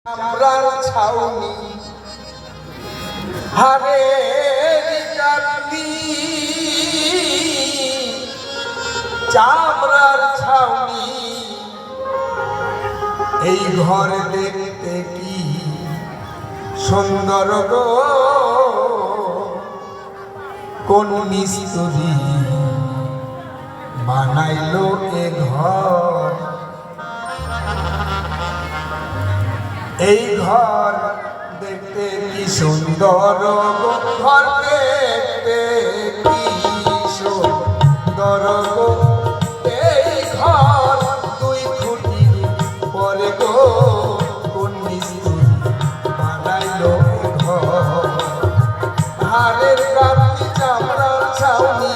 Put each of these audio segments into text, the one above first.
চামড়ার ছাউনি হারে কাটনি চামড়ার ছাউনি এই ঘর দেখতে কি সুন্দর গো কোন মিস্ত্রি বানাইলো এ ঘর এই ঘর দেখতে কি সুন্দর ঘর দেখতে কি সুন্দর গো এই ঘর দুই খুঁটি পরে গো কোন মিস্ত্রি বানাইলো ঘর হাড়ের কাটি চামড়ার ছাউনি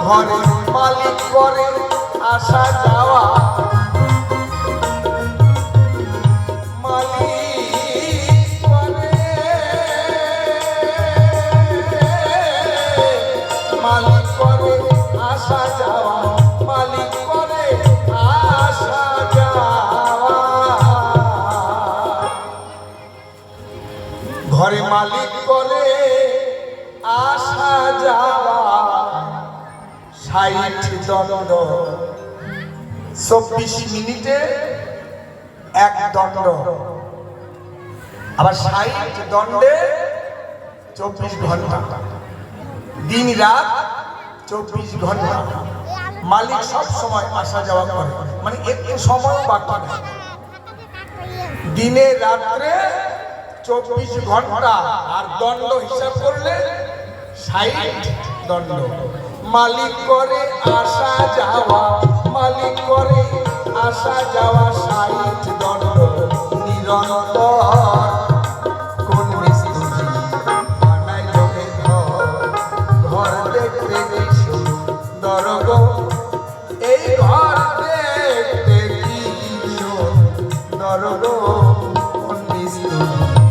ঘরের মালিক করে আসা যাওয়া মালিক করে আসা যাওয়া মালিক করে আসা যাওয়া ঘরে মালিক করে আসা যাওয়া ৬০ দণ্ড ২৪ মিনিটে এক দণ্ড আবার ৬০ দণ্ডে ২৪ ঘন্টা দিন রাত ২৪ ঘন্টা মালিক সব সময় আসা যাওয়া করে মানে একটু সময় বাকি নেই দিনে রাত্রে ২৪ ঘন্টা আর দণ্ড হিসাব করলে ৬০ দণ্ড মালিক করে আসা যাওয়া মালিক করে আসা যাওয়া ৬০ দণ্ড নিরন্তর কোন মিস্ত্রি বানাইলো এ ঘর দেখতে কি সুন্দর গো এই ঘর দেখতে কি সুন্দর গো কোন মিস্ত্রি